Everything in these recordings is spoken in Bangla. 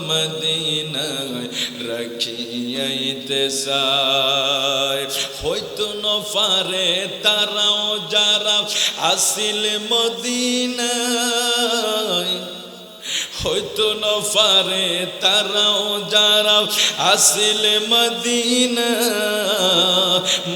মদিনায় রাখিয়াইতে চায়, হয়তো ন পারে তারাও যারা আসিল মদিনায়, হয়তো ন পারে তারাও যারা আসিল মদিনা,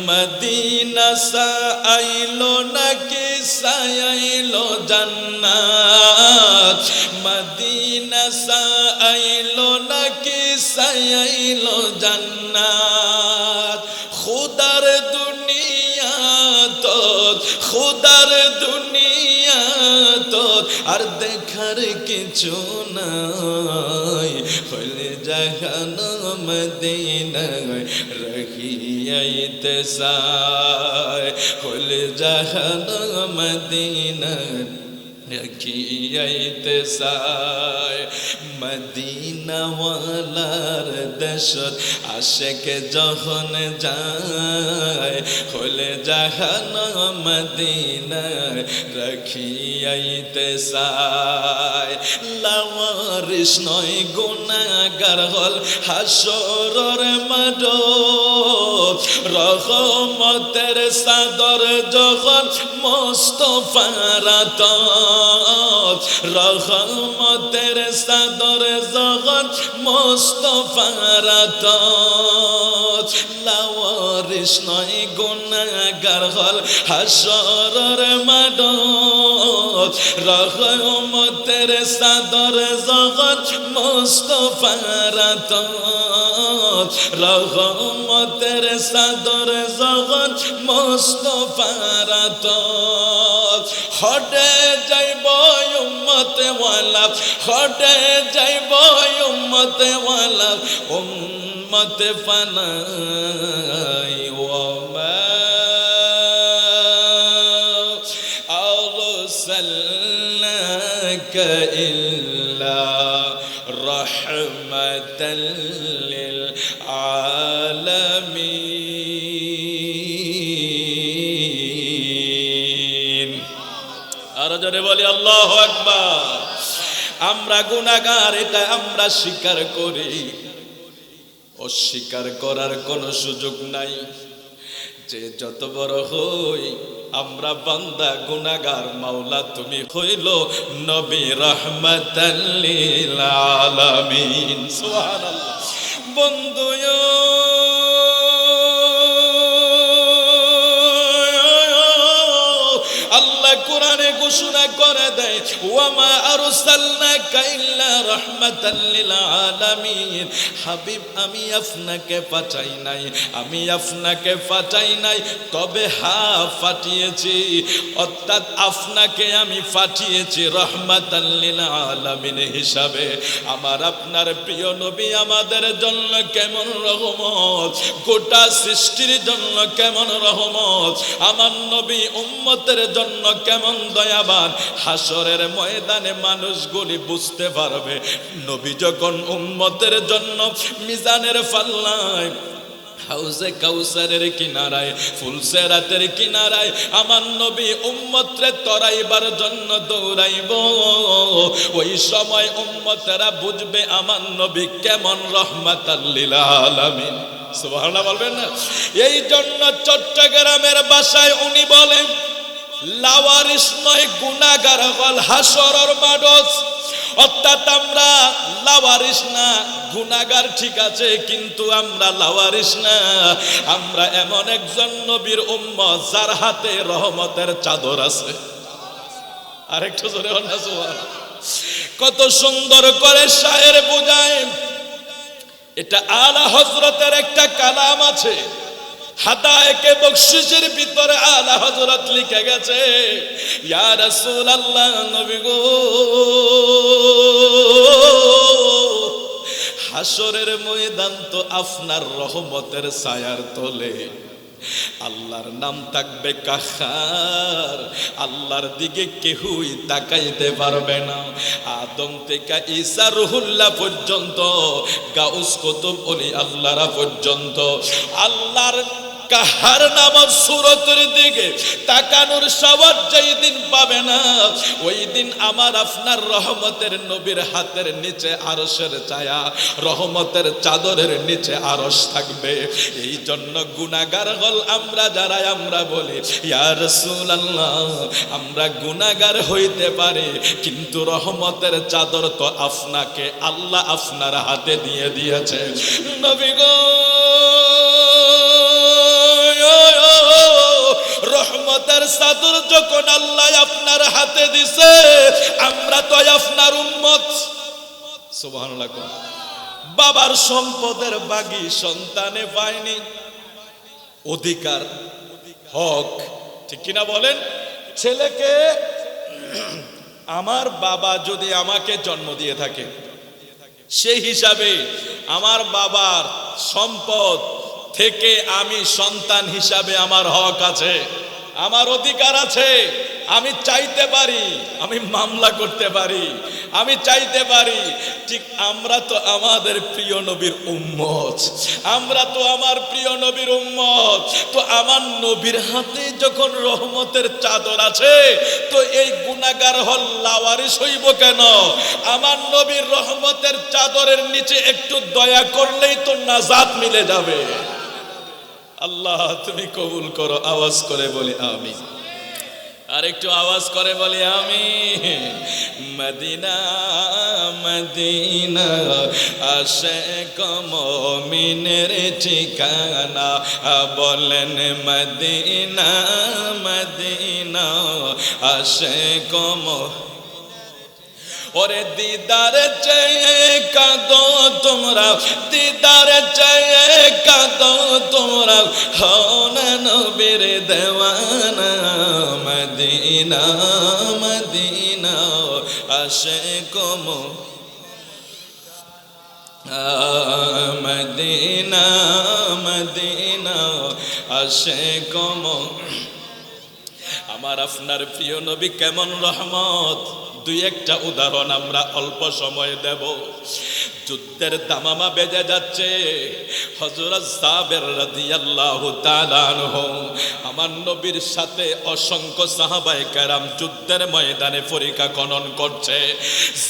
মদিনা সাইলো নাকি সাইলো জান্নাত, মদিনা সাইলো নাকি সাইলো জান্নাত। খুদার দুনিয়া তো, খুদার দুনিয়া তো আর দেখার কিছু নাই, হলে জাহান্নাম মদিনায় রাখিয়াইতে চায়, হলে জাহান্নাম মদিনায় রাখিয়াইতে চায়। মদিনাওয়ালার দেশত আশেক যখন যায়, হলে জাহান্নাম মদিনায় রাখিয়াইতে চায়। লাওয়ারিস নয় গুনাহগার হল হাসরের মাঠ, রহমতের চাদর যখন মুস্তাফার আতর, রহমতের চাদর যখন মুস্তাফার আতর। লাওয়ারিস নয় গুনাহগার হল হাসরের মাঠ, রহমতের চাদর যখন মুস্তাফার আতর, রহমতের চাদর যখন মুস্তাফার আতর। হটে যাইব উম্মতে ওয়ালা, হটে যাইব উম্মতে ওয়ালা, উম্মতে ফানাই ওমা আরসালনাকা ইল্লা রাহমাতাল লিল আলামিন। আর জোরে বলি আল্লাহু আকবার। আমরা গুনাহগার, এটা আমরা স্বীকার করি, অস্বীকার করার কোনো সুযোগ নাই। যে যত বড় হই আমরা বান্দা গুনাহগার, মাওলা তুমি হইল নবী রাহমাতাল লিল আলামিন। সুবহানাল্লাহ। বন্ধু আল্লাহ কোরআনে ঘোষণা করে দেয়, ওয়ামা আরসালনাকা ইল্লা রাহমাতাল লিল আলামিন। হাবিব আমি আপনাকে পাঠাই নাই, আমি আপনাকে পাঠাই নাই, তবে পাঠিয়েছি, অর্থাৎ আপনাকে আমি পাঠিয়েছি রাহমাতাল লিল আলামিন হিসাবে। আমার আপনার প্রিয় নবী আমাদের জন্য কেমন রহমত, গোটা সৃষ্টির জন্য কেমন রহমত, আমার নবী উম্মতের জন্য কেমন দয়াবান। হাসরের ময়দানে মানুষগুলি বুঝতে পারবে, নবী যখন উম্মতের জন্য মিজানের পাল্লায়, হাউজে কাউসারের কিনারায়, ফুলসেরাতের কিনারায় আমার নবী উম্মতরে তরাইবার জন্য দৌড়াইব, ওই সময় উম্মতেরা বুঝবে আমার নবী কেমন রাহমাতাল লিল আলামিন। সুবহানাল্লাহ বলবেন না? এই জন্য চট্টগ্রামের ভাষায় উনি বলেন, লাওয়ারিস নয় গুনাহগার হল হাসরের মাঠ। অর্থাৎ আমরা লাওয়ারিস না, গুনাহগার ঠিক আছে, কিন্তু আমরা লাওয়ারিস না। আমরা এমন একজন নবীর উম্মত যার হাতে রহমতের চাদর আছে। আরেকটু জোরে বলুন না সুবহানাল্লাহ। কত সুন্দর করে শায়ের বোঝায়, এটা আলা হযরতের একটা কালাম আছে, হাদায়েকে বখশিশের ভিতরে আলা হযরত লিখে গেছে, ইয়া রাসূলুল্লাহ নবী গো, হাসরের ময়দান তো আপনার রহমতের ছায়ার তলে, আল্লাহর নাম থাকবে কাহার, আল্লাহর দিকে কেউই তাকাইতে পারবে না। আদম থেকে ঈসা রুহুল্লাহ পর্যন্ত, গাউস কুতুব ওলি আল্লাহরা পর্যন্ত আল্লাহর কাহার নামক সূরতের দিকে তাকানোর সাওয়ার যেই দিন পাবে না, ওই দিন আমার আপনার রহমতের নবীর হাতের নিচে আরশের ছায়া, রহমতের চাদরের নিচে আরশ থাকবে। এই জন্য গুনাহগার হল আমরা যারা আমরা বলি ইয়া রাসূলুল্লাহ, আমরা গুনাহগার হইতে পারি কিন্তু রহমতের চাদর তো আপনাকে আল্লাহ আপনার হাতে দিয়ে দিয়েছে। নবী গো, রহমতের চাদর যখন আল্লাহ আপনার হাতে দিছে, আমরা তো আপনার উম্মত। সুবহানাল্লাহ। বাবার সম্পদের বাগি সন্তানে পায়নি, অধিকার হক, ঠিক কিনা বলেন? ছেলেকে আমার বাবা যদি আমাকে জন্ম দিয়ে থাকে, সেই হিসাবে আমার বাবার সম্পদ থেকে আমি সন্তান হিসাবে আমার হক আছে, আমার অধিকার আছে। আমি চাইতে পারি, আমি মামলা করতে পারি, আমি চাইতে পারি। ঠিক আমরা তো আমাদের প্রিয় নবীর উম্মত, আমরা তো আমার প্রিয় নবীর উম্মত। তো আমার নবীর হাতে যখন রহমতের চাদর আছে, তো এই গুনাহগার হল লাওয়ারিস হইব কেন? আমার নবীর রহমতের চাদরের নিচে একটু দয়া করলেই তো নাজাত মিলে যাবে। আল্লাহ তুমি কবুল করো। আওয়াজ করে বলি আমিন। আর একটু আওয়াজ করে বলি আমিন। মদিনা মদিনা আশিক মুমিনের ঠিকানা, বলেন মদিনা মদিনা আশিক মুমিনের। ওরে দিদারে চেয়ে কাঁদো তোমরা, দিদারে চেয়ে কাঁদো তোমরা, হও না নবীর দেওয়ানা। মদিনা মদিনা আশিক মদিনা মদিনা আশিক। আমার আপনার প্রিয় নবী কেমন রহমত, দুই একটা উদাহরণ আমরা অল্প সময় দেব। যুদ্ধের দামামা বেজে যাচ্ছে, হযরত জাবের রাদিয়াল্লাহু তাআলা আনহু আমার নবীর সাথে অসংখ্য সাহাবায়ে কেরাম যুদ্ধের ময়দানে পরীক্ষা খনন করছে।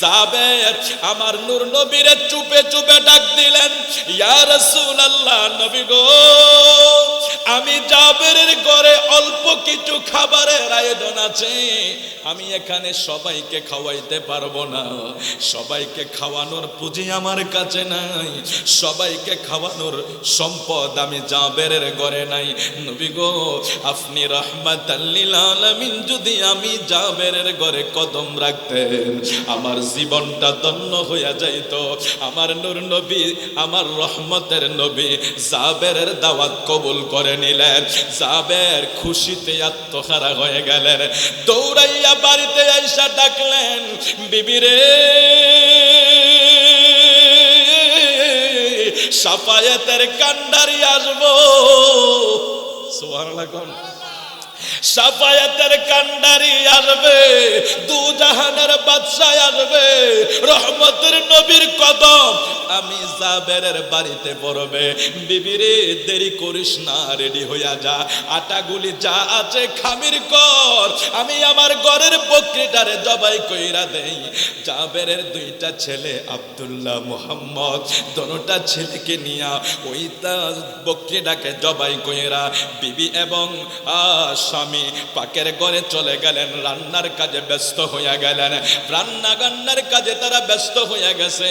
জাবের আমার নূর নবীরে চুপে চুপে ডাক দিলেন, ইয়া রাসূলুল্লাহ, নবী গো, আমি জাবেরের ঘরে অল্প কিছু খাবারের আয়োজন আছে, আমি এখানে সবাইকে খাওয়াইতে পারবো না, সবাইকে খাওয়ানোর পুঁজি আমার কাছে নাই, সবাইকে খাওয়ানোর সম্পদ আমি জাবেরের ঘরে নাই। নবী গো, আপনি রাহমাতাল লিল আলামিন যদি আমি জাবেরের ঘরে কদম রাখতেন, আমার জীবনটা ধন্য হইয়া যাইত। আমার নূর নবী, আমার রহমতের নবী জাবেরের দাওয়াত কবুল করে নিলেন। জাবের খুশিতে আত্মহারা হয়ে গেলেন, দৌড়াইয়া বাড়িতে আইসা ডাকলেন, বিবি রে, সাফায়েতের কান্ডারি আসবো। সুবহানাল্লাহ। সাফায়াতের কান্ডারি আসবে, দু জাহানের বাদশা আসবে, রহমতের নবীর কদম আমি জাবেরের বাড়িতে পড়বে। বিবিরে দেরি করিস না, রেডি হইয়া যা, আটাগুলি যা আছে খামির কর, আমি আমার ঘরের বকরিটারে জবাই কইরা দেই। জাবেরের দুইটা ছেলে আব্দুল্লাহ মুহাম্মদ, দোনোটা ছেলেকে নিয়া ওইটা বকরিটাকে জবাই কইরা বিবি এবং স্বামী পাকের ঘরে চলে গেলেন, রান্নার কাজে ব্যস্ত হইয়া গেলেন। রান্নার কাজে তারা ব্যস্ত হইয়া গেছে।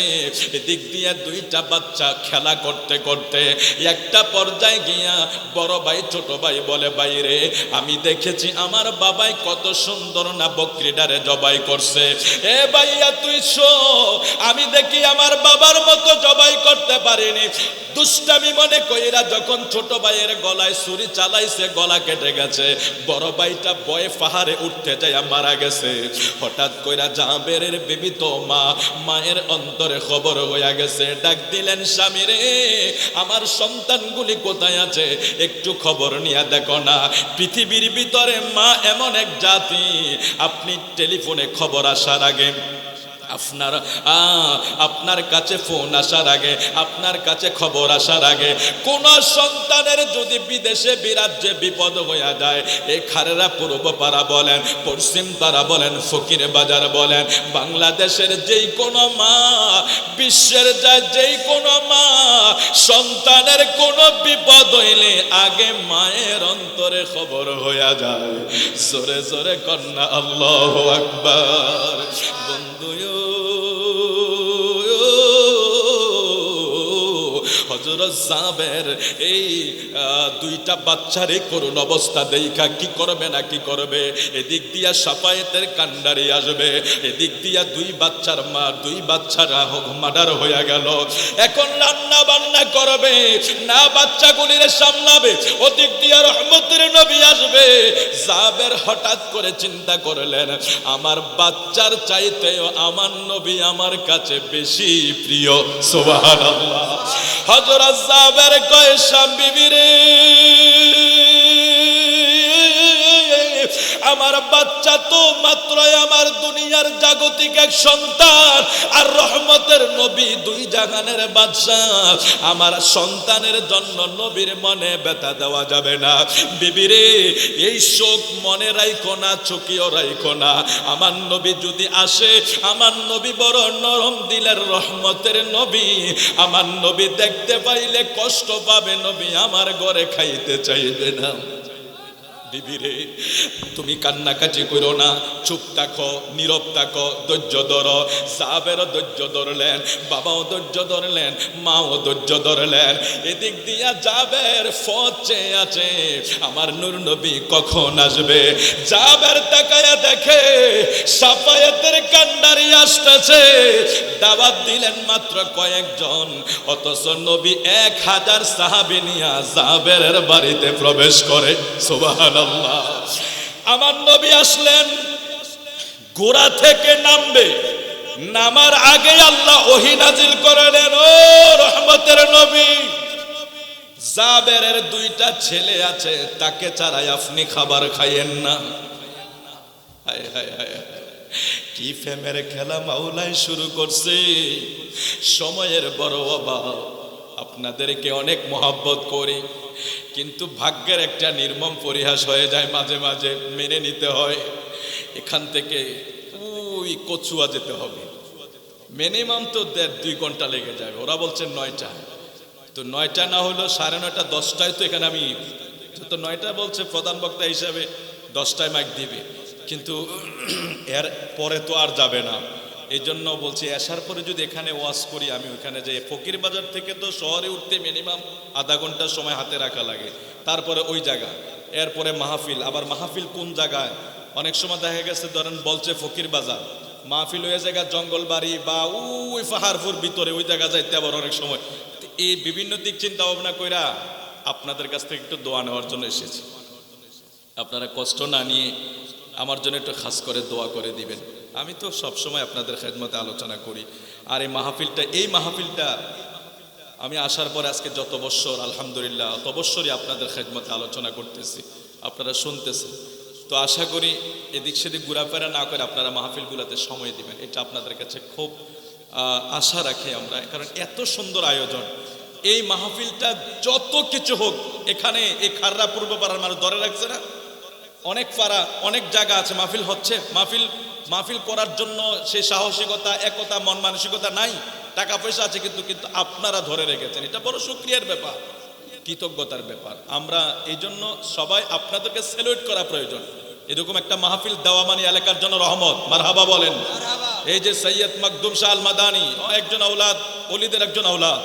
এদিক দিয়ে দুইটা বাচ্চা খেলা করতে করতে একটা পর্যায়ে গিয়া বড় ভাই ছোট ভাই বলে, বাইরে আমি দেখেছি আমার বাবাই কত সুন্দর না বকরিটারে জবাই করছে। এ ভাইয়া তুই শো, আমি দেখি আমার বাবার মতো জবাই করতে পারিনি। দুষ্টামি মনে কইরা যখন ছোট ভাইয়ের গলায় ছুরি চালাইছে, গলা কেটে গেছে। বড় ভাইটা ভয়ে পাহাড়ে উঠতে যায় মারা গেছে। হঠাৎ কইরা জাবেরের বিবি তো মায়ের অন্তরে খবর হইয়া গেছে। ডাক দিলেন, স্বামী রে, আমার সন্তানগুলি কোথায় আছে, একটু খবর নিয়ে দেখো না। পৃথিবীর ভিতরে মা এমন এক জাতি, আপনি টেলিফোনে খবর আসার আগে আপনার আপনার কাছে ফোন আসার আগে, আপনার কাছে খবর আসার আগে কোন সন্তানের যদি বিদেশে বিরাজ্যে বিপদ হইয়া যায়, এই খারেরা পূর্ব পাড়া বলেন, পশ্চিম পাড়া বলেন, ফকির বাজার বলেন, বাংলাদেশের যেই কোনো মা, বিশ্বের যেই কোনো মা সন্তানের কোনো বিপদ হইলে আগে মায়ের অন্তরে খবর হইয়া যায়। জোরে জোরে কন্যা আল্লাহু আকবার। বন্ধু হযরত জাবের এই দুইটা বাচ্চারে করুণ অবস্থা দেখা কি করবে না কি করবে, এদিক দিয়া সাফায়েতের কান্ডারি আসবে, এদিক দিয়া দুই বাচ্চার মা, দুই বাচ্চারা মার্ডার হয়ে গেল, এখন রান্না বান্না করবে না, বাচ্চাগুলিরে সামলাবে, ওদিক দিয়া রহমতের নবী আসবে। জাবের হঠাৎ করে চিন্তা করলেন, আমার বাচ্চার চাইতেও আমার নবী আমার কাছে বেশি প্রিয়। সুবহানাল্লাহ। হযরত জাবের কয় বিবি রে, আমার বাচ্চা তো মাত্র আমার দুনিয়ার জাগতিক এক সন্তান, আর রহমতের নবী দুই জাহানের বাদশা, আমার সন্তানের জন্য নবীর মনে ব্যথা দেওয়া যাবে না। বিবি রে, এই শোক মনে রাখো না, চোখেও রাখো না, আমার নবী যদি আসে, আমার নবী বড় নরম দিলের রহমতের নবী, আমার নবী দেখতে পাইলে কষ্ট পাবে, নবী আমার ঘরে খাইতে চাইবে না। বিবি রে, তুমি কান্নাকাটি করো না, চুপ থাকো, নীরব থাকো, ধৈর্য ধরো। জাবেরও ধৈর্য ধরলেন, বাবাও ধৈর্য ধরলেন, মাও ধৈর্য ধরলেন। এদিক দিয়া জাবের ফচে আছে, আমার নূর নবী কখন আসবে। জাবের তাকায়া দেখে সাফায়েতের কান্ডারি আসতেছে, দাওয়াত দিলেন মাত্র কয়েকজন, অথচ নবী 1000 সাহাবী নিয়ে জাবেরের বাড়িতে প্রবেশ করে। সুবহানাল্লাহ। আমার নবী আসলেন, ঘোড়া থেকে নামবে, নামার আগে আল্লাহ ওহী নাজিল করলেন, ও রহমতের নবী, জাবেরের দুইটা ছেলে আছে, তাকে ছাড়াই আপনি খাবার খাইয়েন না। হায় হায় হায়, কি ফেমের খেলা মাওলাই শুরু করছে। সময়ের বড় অভাব, আপনাদেরকে অনেক মহব্বত করি, কিন্তু ভাগ্যের একটা নির্মম পরিহাস হয়ে যায়, মাঝে মাঝে মেনে নিতে হয়। এখান থেকে ওই কচুয়া যেতে হবে, মিনিমাম তো 1.5-2 ঘন্টা লেগে যাবে। ওরা বলছে 9টা, তো 9টা না হলো 9:30 10টায় তো এখানে আমি, তো 9টা বলছে প্রধান বক্তা হিসাবে 10টায় মাইক দিবে, কিন্তু এর পরে তো আর যাবে না। এই জন্য বলছি আসার পরে যদি এখানে ওয়াজ করি, আমি ওইখানে যাই, ফকির বাজার থেকে তো শহরে উঠতে মিনিমাম আধা ঘন্টার সময় হাতে রাখা লাগে, তারপরে ওই জায়গা, এরপরে মাহফিল। আবার মাহফিল কোন জায়গায়, অনেক সময় দেখা গেছে ধরেন বলছে ফকির বাজার, মাহফিল হয়ে জায়গা জঙ্গলবাড়ি বা ওই পাহাড়পুর ভিতরে, ওই জায়গা যাইতে আবার অনেক সময়। এই বিভিন্ন দিক চিন্তা ভাবনা কইরা আপনাদের কাছ থেকে একটু দোয়া নেওয়ার জন্য এসেছি। আপনারা কষ্ট না নিয়ে আমার জন্য একটু খাস করে দোয়া করে দিবেন। আমি তো সবসময় আপনাদের খেদমতে আলোচনা করি, আর এই মাহফিলটা আমি আসার পরে আজকে যত বছর আলহামদুলিল্লাহ অত বছরই আপনাদের খেদমতে আলোচনা করতেছি, আপনারা শুনতেছেন। তো আশা করি এদিক সেদিক ঘোরাফেরা না করে আপনারা মাহফিলগুলোতে সময় দিবেন, এটা আপনাদের কাছে খুব আশা রাখি আমরা। কারণ এত সুন্দর আয়োজন, এই মাহফিলটা যত কিছু হোক, এখানে এই খাররা পূর্ব পাড়ার মানুষ ধরে রাখছে না, অনেক পাড়া অনেক জায়গা আছে মাহফিল হচ্ছে, মাহফিল করার জন্য সেই সাহসিকতা, একতা, মন মানসিকতা নাই, টাকা পয়সা আছে, কিন্তু আপনারা ধরে রেখেছেন, এটা বড় শুকরিয়ার ব্যাপার, কৃতজ্ঞতার ব্যাপার। আমরা এই জন্য সবাই আপনাদেরকে সেলিউট করা প্রয়োজন। এরকম একটা মাহফিল দেওয়া মানে এলাকার জন্য রহমত। মারহাবা বলেন। এই যে সৈয়দ মখদুম শাহ আল মাদানী, একজন আওলাদ, ওলিদের একজন আওলাদ,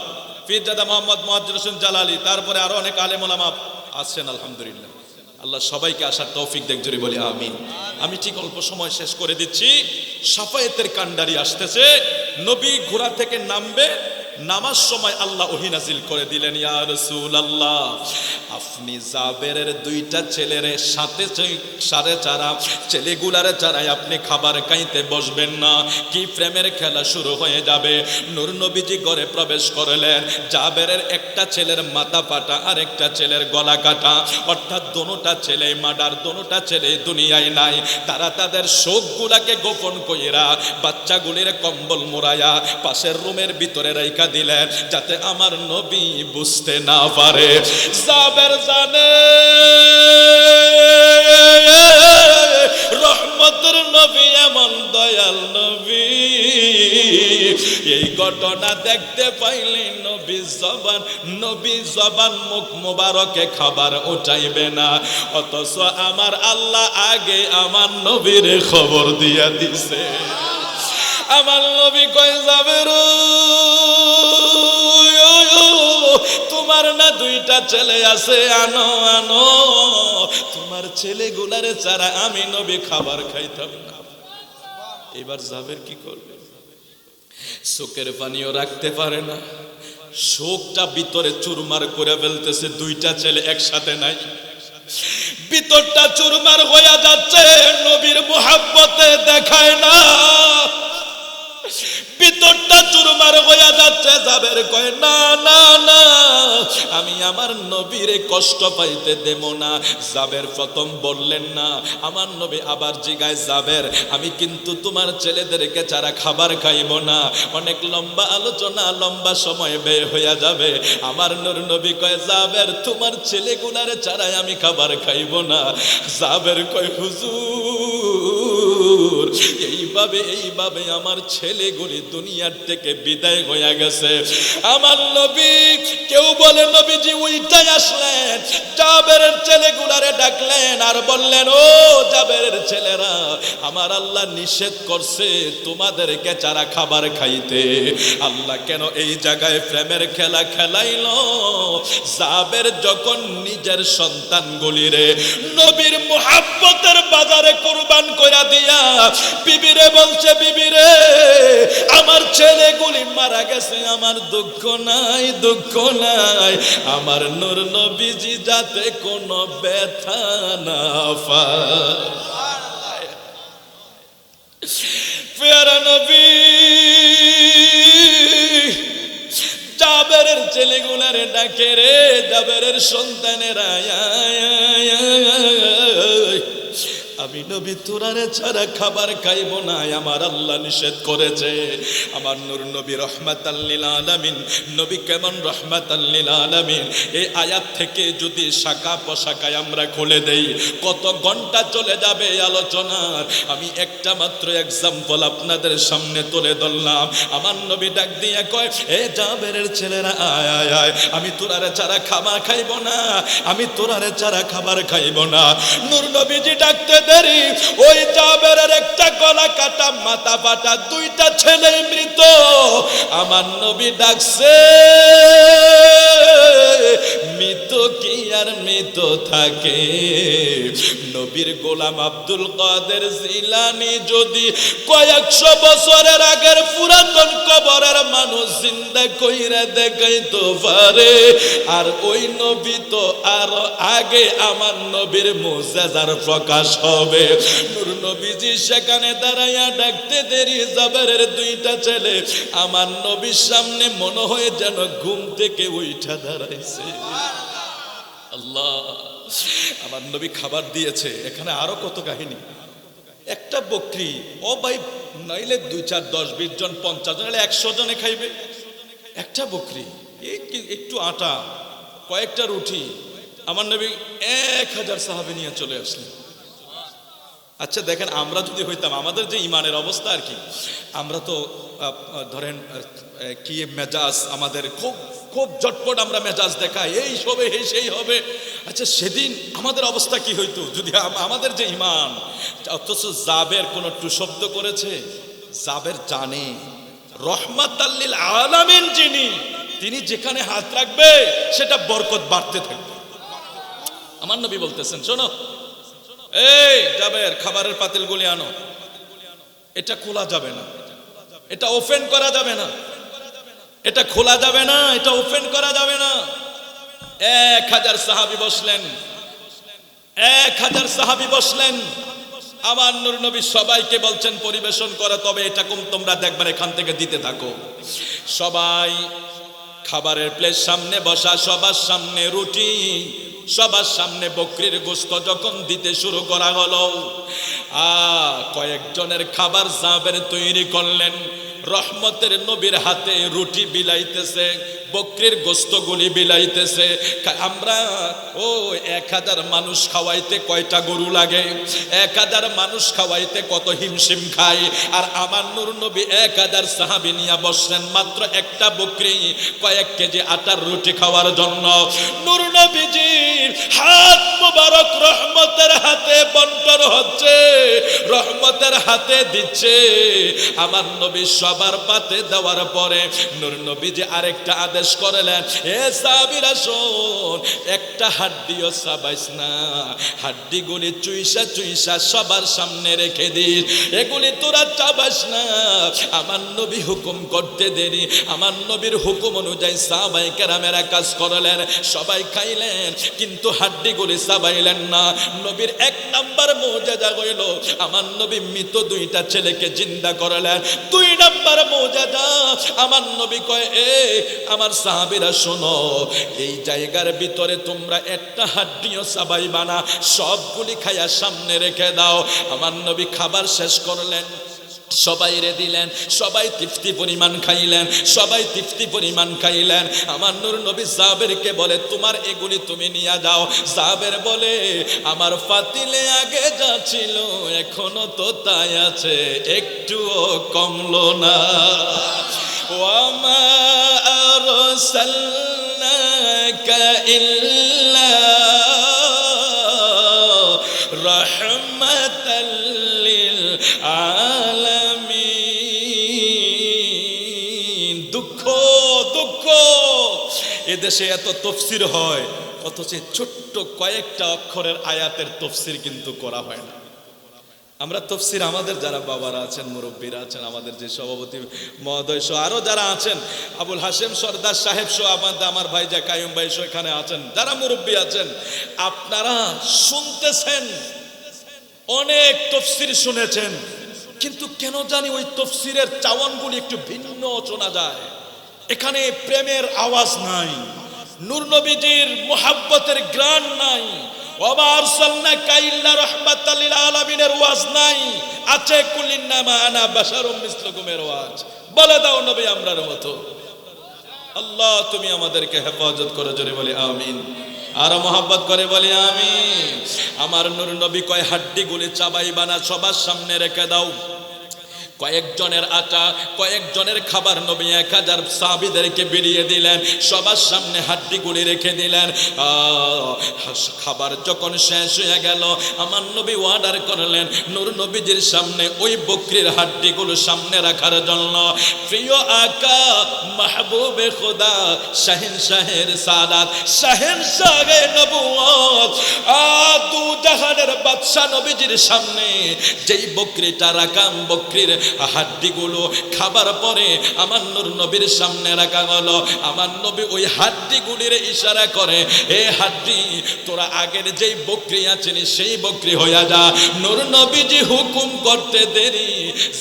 পীরজাদা মোহাম্মদ মুয়াজ্জির হোসেন জালালি, তারপরে আরো অনেক আলেম ওলামা আছেন আলহামদুলিল্লাহ। আল্লাহ সবাইকে আসার তৌফিক দেখ, জোরে বলি আমিন। আমি ঠিক অল্প সময় শেষ করে দিচ্ছি। সাফায়েতের কান্ডারি আসতেছে, নবী ঘোড়া থেকে নামবে, নামাজ সময় আল্লাহ ওহী নাজিল করে দিলেন, ইয়া রাসূলুল্লাহ আপনি জাবেরের দুইটা ছেলের সাথে সাড়ে চারা ছেলেগুলারে চারাই আপনি খাবার খাইতে বসবেন না, কি প্রেমের খেলা শুরু হয়ে যাবে। নূর নবীজি ঘরে প্রবেশ করলেন, জাবেরের একটা ছেলের মাথা পাটা আর একটা ছেলের গলা কাটা, অর্থাৎ দোনোটা ছেলে মার্ডার, দোনোটা ছেলে দুনিয়ায় নাই। তারা তাদের শোকগুলাকে গোপন কইরা বাচ্চাগুলির কম্বল মোড়ায়া পাশের রুমের ভিতরে রাইখা দিলেন, যাতে আমার নবী বুঝতে না পারে। জাবের জানে রহমতের নবী এমন দয়াল নবী, এই ঘটনা দেখতে পাইলে নবী জবান মুখ মোবারকে খাবার উঠাইবে না, অথচ আমার আল্লাহ আগে আমার নবীর খবর দিয়া দিছে। আমার নবী কয় জাবের তোমার না দুইটা ছেলে আছে, আনো আনো, তোমার ছেলেগুলারে ছাড়া আমি নবী খাবার খাইতাম না। এবার জাবের কি করবে? চোখের পানিও রাখতে পারে না, শোকটা ভিতরে চুরমার করে ফেলতেছে। দুইটা ছেলে একসাথে নাই, ভিতরটা চুরমার হয়ে যাচ্ছে, নবীর মুহাব্বতে দেখায় না, ভিতরটা চুরমার হয়ে যাচ্ছে। জাবের কয় না না না, আমি আমার নবীরে কষ্ট পাইতে দেব না। জাবের প্রথম বললেন না, আমার নবী আবার জিগায়, জাবের আমি কিন্তু তোমার ছেলেদেরকে ছাড়া খাবার খাইব না। অনেক লম্বা আলোচনা, লম্বা সময় ব্যয় হয়ে যাবে। আমার নূর নবী কয়, জাবের তোমার ছেলেগুলারে ছাড়াই আমি খাবার খাইব না। জাবের কয়, হুজুর এইভাবে আমার ছেলেগুলি দুনিয়ার থেকে বিদায় হয়ে গেছে। আমার নবী, কেউ বলে নবীজি উইটাই আসলেন, জাবেরের ছেলেগুলারে ডাকলেন আর বললেন, ও জাবেরের ছেলেরা, আমার আল্লাহ নিষেধ করছে তোমাদেরকে ছাড়া খাবার খাইতে। আল্লাহ কেন এই জায়গায় প্রেমের খেলা খেলাইল? জাবের যখন নিজের সন্তানগুলিরে নবীর মুহাব্বতের বাজারে কুরবান কইরা দিয়া বিবিরে বলছে, বিবিরে আমার ছেলেগুলি মারা গেছে, আমার দুঃখ নাই, দুঃখ নাই, আমার নূর নবীজি যাতে কোনো ব্যথা না পায়। প্যারা নবী জাবেরের ছেলেগুলারে ডাকে, রে জাবেরের সন্তানেরা, আমি নবী তোরারে ছাড়া খাবার খাইব না, আমার আল্লাহ নিষেধ করেছে। আমার নূর নবী রহমাতাল লিল আলামিন, নবী কেমন রহমাতাল লিল আলামিন, এই আয়াত থেকে যদি শাখা পোশাকায় আমরা খুলে দেই, কত ঘন্টা চলে যাবে আলোচনার। আমি একটা মাত্র এক্সাম্পল আপনাদের সামনে তুলে ধরলাম। আমার নবী ডাক দিয়ে কয়, এ জাবেরের ছেলেরা, আয় আয় আয়, আমি তোরারে ছাড়া খাবার খাইব না, আমি তোরারে ছাড়া খাবার খাইব না। নূর নবীজি ডাকতে দেরি, ওই জাবেরের একটা গলা কাটা, মাথা পাটা, দুইটা ছেলে মৃত। আমার নবী ডাকছে, মৃত কি আর মৃত থাকে? নবীর গোলাম আব্দুল কাদের জিলানী যদি কয়েকশো বছরের আগের পুরাতন কবরের মানুষ জিন্দা কইরা দেখাইতে পারে, আর ওই নবী তো আরো আগে আমার নবীর মুজিজার প্রকাশ হবে। নূর নবীজি সেখানে দাঁড়াইয়া ডাকতে দেরি, জাবেরের দুইটা ছেলে আমার নবীর সামনে মনে হয় যেন ঘুম থেকে উঠা দাঁড়াইছে। আল্লাহ, আমার নবী খাবার দিয়েছে। এখানে আরো কত কাহিনী। একটা বকরি, ও ভাই, নাইলে 2, 4, 10, 20 জন, 50 জন, 100 জনে খাইবে। একটা বকরি, একটু আটা, কয়েকটা রুটি, আমার নবী 1000 সাহাবী নিয়ে চলে আসলেন। আচ্ছা দেখেন, আমরা যদি হইতাম, আমাদের যে ইমানের অবস্থা আর কি, আমরা তো ধরেন কি মেজাজ আমাদের, খুব খুব ঝটপট আমরা মেজাজ দেখাই, এই হবে এই সেই হবে। আচ্ছা সেদিন আমাদের অবস্থা কি হইতো যদি আমাদের যে ইমান। অথচ জাবের কোন টু শব্দ করেছে? জাবের জানে রহমাতাল লিল আলামিন যিনি, তিনি যেখানে হাত রাখবে সেটা বরকত বাড়তে থাকবে। আমার নবী বলতেছেন, শোনো, এই জাবের, খাবারের পাতিলগুলি আনো, এটা খোলা যাবে না, এটা ওপেন করা যাবে না। এটা খোলা যাবে না, এটা ওপেন করা যাবে না। 1000 সাহাবী বসলেন, 1000 সাহাবী বসলেন। আমার নূর নবী সবাইকে বলছেন পরিবেশন করে, তবে এটা তোমরা দেখবার এখান থেকে দিতে থাকো। সবাই খাবারের প্লেট সামনে বসা, সবার সামনে রুটি, সবার সামনে বকরির গোশত যখন দিতে শুরু করা হলো, কয়েকজনের খাবার জাবের তৈরি করলেন। রহমতের নবীর হাতে রুটি বিলাইতেছে, বকরির গোশতগুলি বিলাইতেছে। আমরা 1000 মানুষ খাওয়াইতে কয়টা গরু লাগে, 1000 মানুষ খাওয়াইতে কত হিমশিম খায়। আর আমার নূর নবী 1000 সাহাবী নিয়ে বসছেন মাত্র একটা বকরি, কয়েক কেজি আটার রুটি খাওয়ার জন্য। নূর নবীজির হাত মুবারক রহমতের হাতে বন্টন হচ্ছে, রহমতের হাতে দিচ্ছে। আমার নবী সবার পাতে দেওয়ার পরে নূর নবীজি আরেকটা আদেশ করলেন, এ সাহাবীরা শোন, একটা হাড্ডিও চাবাইস না, হাড্ডিগুলি চুইসা চুইসা সবার সামনে রেখে দিস, এগুলি তোরা চাবাইস না। আমার নবী হুকুম করতে দেরি, আমার নবীর হুকুম অনুযায়ী সাহাবায়ে কেরামেরা কাজ করলেন, সবাই খাইলেন, কিন্তু হাড্ডিগুলি চাবাইলেন না। নবীর 1 নাম্বার মুজিজা হইল আমার নবী মৃত 2টা ছেলেকে জিন্দা করলেন। 2 নাম্বার মুজিজা, আমার নবী কয়, আমার সাহাবীরা শোনো, এই জায়গার ভিতরে তোমরা একটা হাড্ডিও চাবাইবা না, সবগুলি খাইয়া সামনে রেখে দাও। আমার নবী খাবার শেষ করলেন, সবাই রে দিলেন, সবাই তৃপ্তি পরিমাণ খাইলেন, সবাই তৃপ্তি পরিমাণ খাইলেন। আমার নূর নবী জাবেরকে বলে, তোমার এগুলি তুমি নিয়ে যাও। জাবের বলে, আমার ফাতিলে আগে যা ছিল এখনো তো তাই আছে, একটুও কমলো না। ওয়ামা আরসালনাকা ইল্লা রাহমাতাল লিল আলামিন। দুঃখ দুঃখ, এদেশে এত তাফসীর হয়, অথচ ছোট্ট কয়েকটা অক্ষরের আয়াতের তাফসীর কিন্তু করা হয় না। আমরা তাফসীর, আমাদের যারা বাবারা আছেন, মুরব্বীরা আছেন, আমাদের যে সভাপতি মহোদয় সহ আরো যারা আছেন, আবুল হাশেম সরদার সাহেব সহ আমার ভাই যা কায়ুম ভাই সহ এখানে আছেন, যারা মুরব্বী আছেন, আপনারা শুনতেছেন, অনেক তাফসীর শুনেছেন, কিন্তু কেন জানি ওই তাফসীরের চাওয়ানগুলি একটু ভিন্ন শোনা যায়। এখানে প্রেমের আওয়াজ নাই, নূর নবীজির মুহাব্বতের গ্রান নাই, ওমা আরসালনাকা ইল্লা রাহমাতাল লিল আলামিনের ওয়াজ নাই। আছে কুলিন্নামা আনা বাশারুম মিসলুকুমের ওয়াজ। বলে দাও নবী আমরার মতো। আল্লাহ তুমি আমাদেরকে হেফাজত করো, জোরে বলি আমিন। আর মোহাব্বত করে বলি আমিন। আমার নূর নবী কয়, হাড্ডিগুলি চাবাইবা না, সবার সামনে রেখে দাও। কয়েকজনের আটা, কয়েকজনের খাবার নবী 1000 সাহাবীদেরকে বিলিয়ে দিলেন, সবার সামনে হাড্ডিগুলি রেখে দিলেন। খাবার যখন শেষ হয়ে গেল, আমার নবী অর্ডার করলেন নূর নবীজির সামনে ওই বকরির হাড্ডিগুলো সামনে রাখার জন্য। প্রিয় আকা মাহবুবে খোদা শাহেনশাহের সাদাত, শাহেনশাহে নবুয়ত, দু জাহানের বাদশা নবীজির সামনে যেই বকরিটা রাখাম, বকরির হাড্ডিগুলো খাবার পরে আমার নূর নবীর সামনে রাখা হলো। আমার নবী ওই হাড্ডিগুলির ইশারা করে, এ হাড্ডি তোরা আগের যেই বকরি আছেন সেই বকরি হইয়া যা। নূর নবীজি হুকুম করতে দেরি,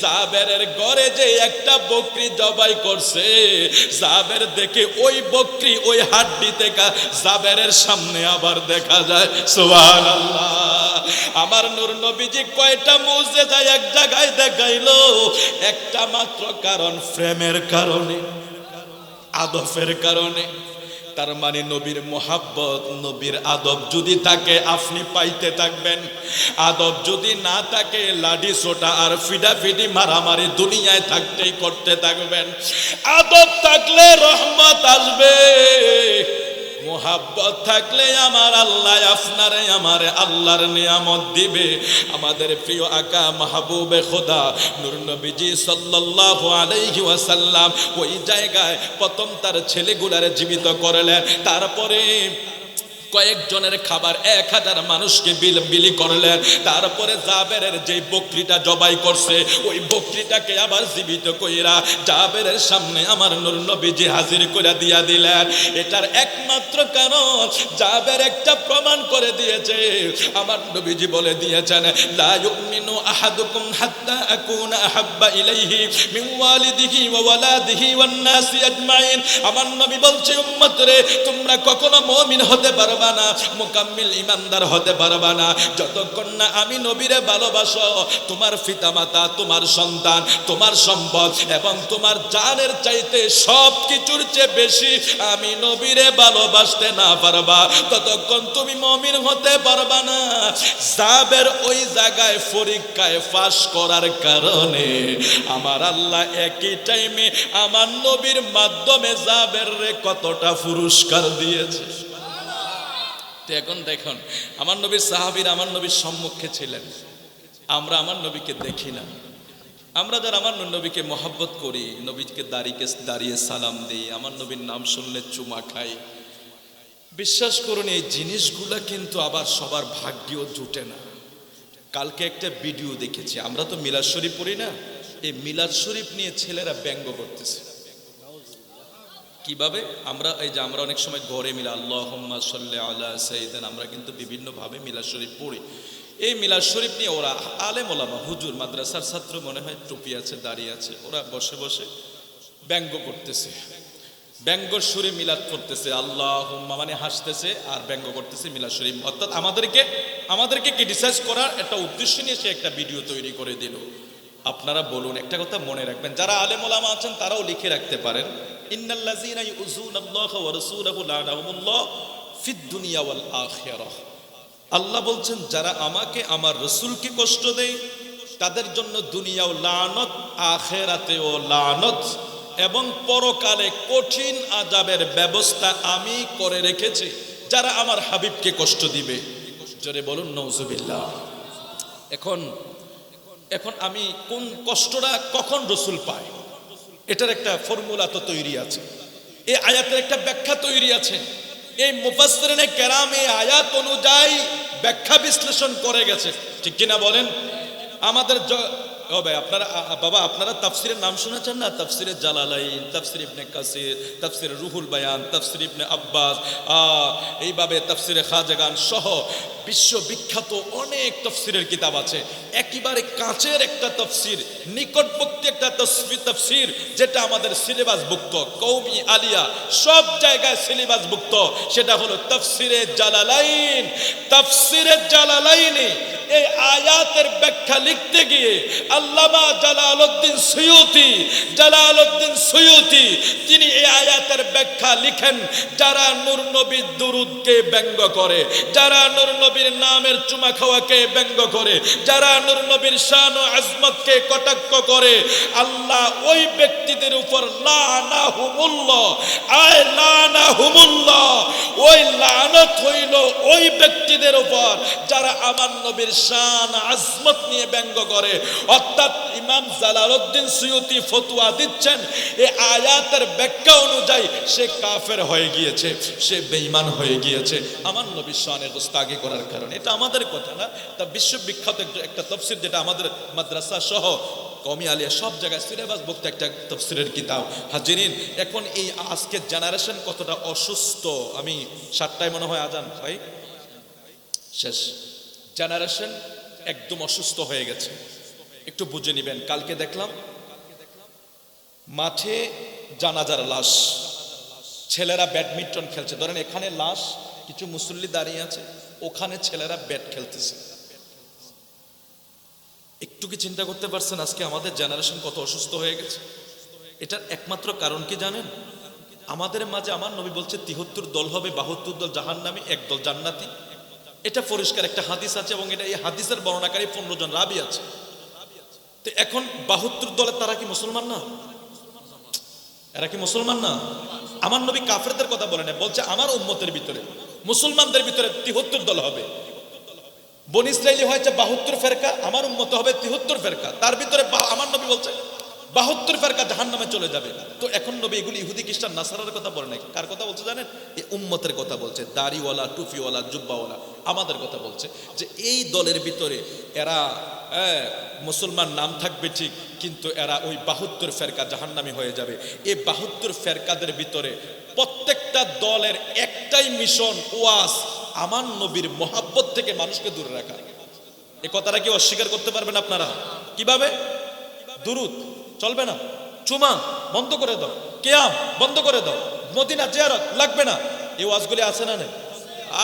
জাবেরের ঘরে যে একটা বকরি জবাই করছে, জাবের দেখে ওই বকরি ওই হাড্ডি থেকে জাবেরের সামনে আবার দেখা যায়। সুবহানাল্লাহ। আমার নূর নবীজি কয়টা মুজিজা এক জায়গায় দেখাইলো, একটা মাত্র কারণ, প্রেমের কারণে, আদবের কারণে। তার মানে নবীর মোহাব্বত, নবীর আদব যদি থাকে আপনি পাইতে থাকবেন, আদব যদি না থাকে লাঠি ছোটা আর ফিডাফিডি মারামারি দুনিয়ায় থাকতেই করতে থাকবেন। আদব থাকলে রহমত আসবে, মোহাব্বত থাকলে আমার আল্লাহ আপনারে আমারে আল্লাহর নিয়ামত দিবে। আমাদের প্রিয় আকা মাহবুবে খোদা নূর নবীজি সাল্লাল্লাহু আলাইহি ওয়াসাল্লাম ওই জায়গায় প্রথম তার ছেলেগুলারে জীবিত করলেন, তারপরে কয়েকজনের খাবার 1000 মানুষকে বিলি করলেন। তারপরে জাবেরের যে বকরিটা জবাই করছে ওই বকরিটাকে আবার জীবিত কইরা জাবেরের সামনে আমার নূর নবীজি হাজির করে দিয়া দিলেন। এটার একমাত্র কারণ জাবের একটা প্রমাণ করে দিয়েছে। আমার নবীজি বলে দিয়েছেন, লা ইউমিনু আহাদুকুম হাত্তা আকুনা আহাব্বা ইলাইহি মিন ওয়ালিদিহি ওয়া ওয়ালাদিহি ওয়ান নাসি আজমাইন। আমার নবী বলছে, উম্মত রে, তোমরা কখনো মুমিন হতে পারবে না, মুকাম্মিল ইমানদার হতে পারবে না যতক্ষণ না আমি নবীরে ভালোবাসো। তোমার পিতামাতা, তোমার সন্তান, তোমার সম্পদ এবং তোমার জানের চাইতে সব কিছুর চেয়ে বেশি আমি নবীরে ভালোবাসতে না পারবা, ততক্ষণ তুমি মুমিন হতে পারবা না। জাবের ওই জায়গায় পরীক্ষায় পাস করার কারণে আমার আল্লাহ একই টাইমে আমার নবীর মাধ্যমে জাবের রে কতটা পুরস্কার দিয়েছে। এখন দেখুন, আমার নবীর সাহাবীরা আমার নবীর সম্মুখে ছিলেন, আমরা আমার নবীকে দেখি না। আমরা যারা আমার নবীকে মহব্বত করি, নবীকে দাঁড়িয়ে সালাম দিই, আমার নবীর নাম শুনলে চুমা খাই, বিশ্বাস করুন এই জিনিসগুলা কিন্তু আবার সবার ভাগ্যেও জুটে না। কালকে একটা ভিডিও দেখেছি, আমরা তো মিলাদ শরীফ পড়ি না, এই মিলাদ শরীফ নিয়ে ছেলেরা ব্যঙ্গ করতেছে। কিভাবে? আমরা অনেক সময় ঘরে মিলা আল্লাহুম্মা সাল্লি আলা সাইয়্যিদিনা, আমরা কিন্তু বিভিন্নভাবে মিলাদ শরীফ পড়ি। এই মিলাদ শরীফ নিয়ে ওরা আলেম ওলামা, হুজুর, মাদ্রাসার ছাত্র মনে হয়, টুপি আছে, দাঁড়িয়ে আছে, ওরা বসে বসে ব্যঙ্গ করতেছে, ব্যঙ্গ সুরে মিলাদ করতেছে, আল্লাহুম্মা মানে হাসতেছে আর ব্যঙ্গ করতেছে মিলাদ শরীফ। অর্থাৎ আমাদেরকে ক্রিটিসাইজ করার একটা উদ্দেশ্য নিয়ে সে একটা ভিডিও তৈরি করে দিল। আপনারা বলুন, একটা কথা মনে রাখবেন, যারা আলেম ওলামা আছেন তারাও লিখে রাখতে পারেন, ইন্নাল্লাযীনা ইউযুনাল্লাহা ওয়া রাসূলাহু লা'নাহুমুল্লাহ ফিদ দুনিয়া ওয়াল আখিরাহ। আল্লাহ বলছেন, যারা আমাকে আমার রাসূলকে কষ্ট দেয় তাদের জন্য দুনিয়াও লানত, আখিরাতেও লানত এবং পরকালে কঠিন আযাবের ব্যবস্থা আমি করে রেখেছি যারা আমার হাবিবকে কষ্ট দিবে। জোরে বলুন নাউজুবিল্লাহ। এখন আমি কোন কষ্টটা কখন রাসূল পায় এটার একটা ফর্মুলা তো তৈরি আছে, এই আয়াতের একটা ব্যাখ্যা তৈরি আছে। এই মুফাসসিরিনে কেরাম এই আয়াত অনুযায়ী ব্যাখ্যা বিশ্লেষণ করে গেছে, ঠিক কিনা বলেন? আমাদের আপনারা তাফসিরের নাম শুনেছেন না? তাফসিরে জালালাইন, তাফসির ইবনে কাসির, তাফসিরে রুহুল বায়ান, তাফসির ইবনে আব্বাস, এইভাবে তাফসিরে খাজাগান সহ বিশ্ববিখ্যাত অনেক তাফসিরের কিতাব আছে। একেবারে কাছের একটা তাফসির, নিকটবর্তী একটা তাফসির যেটা আমাদের সিলেবাসভুক্ত, কওমি আলিয়া সব জায়গায় সিলেবাসভুক্ত, সেটা হলো তাফসিরে জালালাইন। তাফসিরে জালালাইনে এই আয়াতের ব্যাখ্যা লিখতে গিয়ে আল্লামা জালালউদ্দিন সুয়ুতি তিনি এই আয়াতের ব্যাখ্যা লিখেন, যারা নূর নবীর দুরূদকে ব্যঙ্গ করে, যারা নূর নবীর নামের চুমা খাওয়াকে ব্যঙ্গ করে, যারা নূর নবীর শান ও আজমতকে কটাক্ষ করে, আল্লাহ ওই ব্যক্তিদের উপর লানাহুমুল্লাহ, ওই লানত হইল ওই ব্যক্তিদের উপর যারা আমার নবীর শান আজমত নিয়ে ব্যঙ্গ করে। অর্থাৎ ইমাম জালালউদ্দিন সুয়ুতি ফতোয়া দিচ্ছেন, এই আয়াতের ব্যাখ্যা অনুযায়ী সে কাফের হয়ে গিয়েছে, সে বেঈমান হয়ে গিয়েছে আমার নবীর শানের গোস্তাগি করার কারণে। এটা আমাদের কথা না, তা বিশ্ববিখ্যাত একটা তাফসীর যেটা আমাদের মাদ্রাসা সহ কওমি আলিয়া সব জায়গায় সিলেবাসভুক্ত একটা তাফসীরের কিতাব। হাজিরিন, এখন এই আজকের জেনারেশন কতটা অসুস্থ, আমি 7টায় মনে হয় আজান ভাই শেষ, জেনারেশন একদম অসুস্থ হয়ে গেছে। একটু বুঝে নিবেন, কালকে দেখলাম মাঠে জানাজার লাশ, ছেলেরা ব্যাডমিন্টন খেলছে, ধরেন এখানে লাশ, কিছু মুসল্লি দাঁড়িয়ে আছে, ওখানে ছেলেরা ব্যাট খেলতেছে। একটু কি চিন্তা করতে পারছেন আজকে আমাদের জেনারেশন কত অসুস্থ হয়ে গেছে? এটার একমাত্র কারণ কি জানেন? আমাদের মাঝে আমার নবী বলছে 73 দল হবে, 72 দল জাহান্নামী, 1 দল জান্নাতি। এটা পরিষ্কার একটা হাদিস আছে এবং এটা এই হাদিসের বর্ণনাকারী 15 জন রাবী আছে। তো এখন 72 দলের তারা কি মুসলমান না? এরা কি মুসলমান না? আমার নবী কাফেরদের কথা বলে না, বলছে আমার উম্মতের ভিতরে, মুসলমানদের ভিতরে 73 দল হবে। বনি ইসরাইলি হয়েছে 72 ফেরকা, আমার উম্মত হবে 73 ফেরকা। তার ভিতরে আমার নবী বলছে 72 ফেরকা জাহান্নামে চলে যাবে। তো এখন নবী এগুলি ইহুদি খ্রিস্টান নাসারার কথা বলে নাই, কার কথা বলছে জানেন? এই উম্মতের কথা বলছে, দাড়িওয়ালা, টুপিওয়ালা, জুব্বাওয়ালা, আমাদের কথা বলছে যে এই দলের ভিতরে এরা মুসলমান নাম থাকবে ঠিক, কিন্তু এরা ওই 72 ফেরকা জাহান্নামী হয়ে যাবে। এই 72 ফেরকাদের ভিতরে প্রত্যেকটা দলের একটাই মিশন, ওয়াজ আমার নবীর মোহাব্বত থেকে মানুষকে দূরে রাখা। এই কথাটা কি অস্বীকার করতে পারবেন আপনারা? কিভাবে? দুরুদ চলবে না, চুমা বন্ধ করে দাও, কিয়াম বন্ধ করে দাও, মদিনা জিয়ারত লাগবে না, এই ওয়াজগুলি আছে না?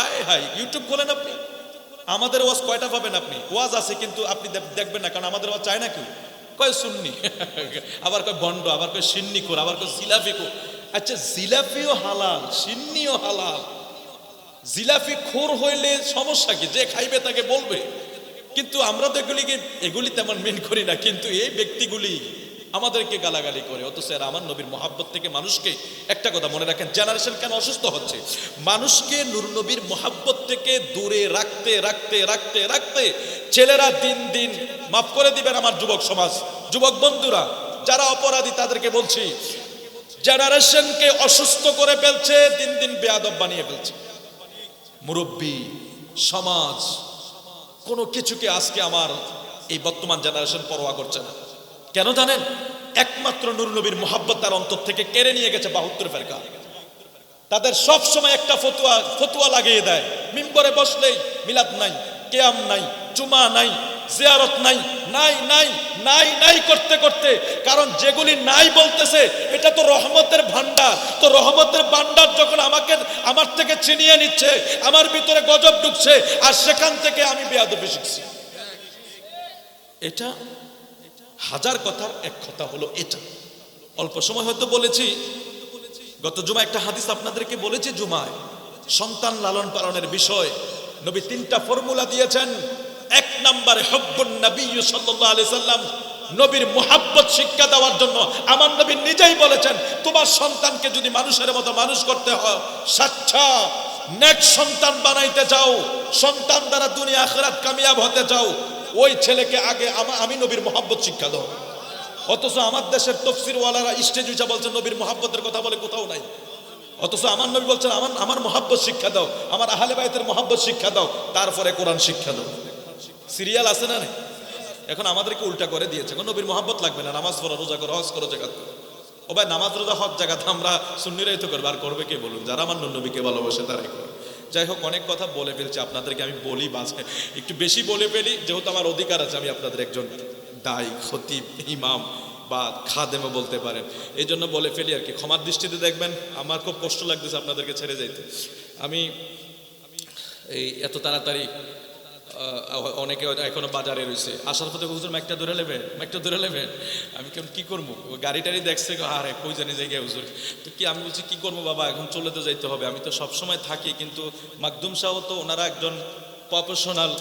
আয় হাই, ইউটিউব খোলেন আপনি, আমাদের ওয়াজ কয়টা পাবেন আপনি? ওয়াজ আছে কিন্তু আপনি দেখবেন না, কারণ আমাদের ওয়াজ চায় না কেউ। কয় সুন্নি, আবার কয় বন্ড, আবার কয় সিন্নি খোর, আবার কয় জিলাপি খোর। আচ্ছা, জিলাপিও হালাল, সিন্নিও হালাল, জিলাপি খোর হইলে সমস্যা কি? যে খাইবে তাকে বলবে। কিন্তু আমরা তো এগুলি তেমন মেন করি না, কিন্তু এই ব্যক্তিগুলি আমাদেরকে গালাগালি করে। অথচ এরা আমার নবীর মহাব্বত থেকে মানুষকে, একটা কথা মনে রাখেন, জেনারেশন কেন অসুস্থ হচ্ছে? মানুষকে নূর নবীর মহাব্বত থেকে দূরে রাখতে রাখতে রাখতে রাখতে ছেলেরা দিন দিন, মাফ করে দিবেন আমার যুবক সমাজ, যুবক বন্ধুরা যারা অপরাধী তাদেরকে বলছি, জেনারেশনকে অসুস্থ করে ফেলছে, দিন দিন বেয়াদব বানিয়ে ফেলছে। মুরব্বী সমাজ কোনো কিছুকে আজকে আমার এই বর্তমান জেনারেশন পরোয়া করছে না। কেন জানেন? একমাত্র নূর নবীর মোহাব্বত তার অন্তর থেকে কেড়ে নিয়ে গেছে 72 ফেরকা। তাদের সব সময় একটা ফতুয়া লাগিয়ে দেয়, মিম্বরে বসলেই মিলাদ নাই, কিয়াম নাই, জুমা নাই, জিয়ারত নাই, নাই নাই নাই নাই করতে করতে, কারণ যেগুলি নাই বলতেছে এটা তো রহমতের ভান্ডার। তো রহমতের ভান্ডার যখন আমার থেকে ছিনিয়ে নিচ্ছে, আমার ভিতরে গজব ঢুকছে, আর সেখান থেকে আমি বেয়াদবি শিখছি। এটা হাজার কথার এক কথা হলো এটা। অল্প সময় হয়তো বলেছি, গত জুমায় একটা হাদিস আপনাদেরকে বলেছি, জুমায় সন্তান লালন পালনের বিষয় নবী 3টা ফর্মুলা দিয়েছেন। 1 নম্বরে হুব্বুন নবী সাল্লাল্লাহু আলাইহি সাল্লাম, নবীর মুহাব্বত শিক্ষা দেওয়ার জন্য আমার নবী নিজেই বলেছেন, তোমার সন্তানকে যদি মানুষের মতো মানুষ করতে হয়, সাচ্চা নেক সন্তান বানাইতে চাও, সন্তান দ্বারা দুনিয়া আখিরাত কামিয়াব হতে চাও, ওই ছেলেকে আগে আমি নবীর মুহাব্বত শিক্ষা দাও। অথচ আমার দেশের তাফসীরওয়ালারা স্টেজ উঠে বলছেন নবীর মুহাব্বতের কথা বলে কোথাও নাই। অথচ আমার নবী বলছেন আমার মুহাব্বত শিক্ষা দাও, আমার আহলে বাইতের মুহাব্বত শিক্ষা দাও, তারপরে কোরআন শিক্ষা দাও। সিরিয়াল আছে না? এখন আমাদেরকে উল্টা করে দিয়েছে, নবীর মুহাব্বত লাগবে না, নামাজ পড়ো, রোজা করো, হজ করো, যাকাত করো। ও ভাই, নামাজ রোজা হজ জাকাত আমরা সুন্নিরাই তো করবো, আর করবে কে বলুন? যারা আমার নবীকে ভালোবাসে তারাই করে। যাই হোক, অনেক কথা বলে ফেলছি, আপনাদেরকে আমি বলি বাজে একটু বেশি বলে ফেলি, যেহেতু আমার অধিকার আছে, আমি আপনাদের একজন দায়ী, খতিব, ইমাম বা খাদেমও বলতে পারেন, এই জন্য বলে ফেলি আর কি। ক্ষমার দৃষ্টিতে দেখবেন, আমার খুব কষ্ট লাগতেছে আপনাদেরকে ছেড়ে যাইতে। আমি এই এত তাড়াতাড়ি, অনেকে এখনো বাজারে রয়েছে, আসার পথে হুজুর মাইকটা ধরে নেবেন। আমি কেমন কি করবো? গাড়ি টাড়ি দেখছে, আরে কই জানি জায়গায় হুজুর, তো কি আমি বলছি কি করবো বাবা, এখন চলে তো যাইতে হবে, আমি তো সবসময় থাকি, কিন্তু মাকদুম সাহ তো ওনারা একজন প্রফেশনাল,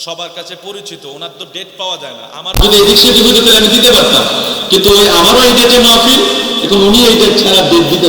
সবার কাছে পরিচিত, ওনার তো ডেট পাওয়া যায় না। আমার যদি এদিক সেদিক হতে আমি দিতে পারতাম, কিন্তু আমারও এই ডেটে মাহফিল, এখন উনি এই ডেট ছাড়া ডেট দিতে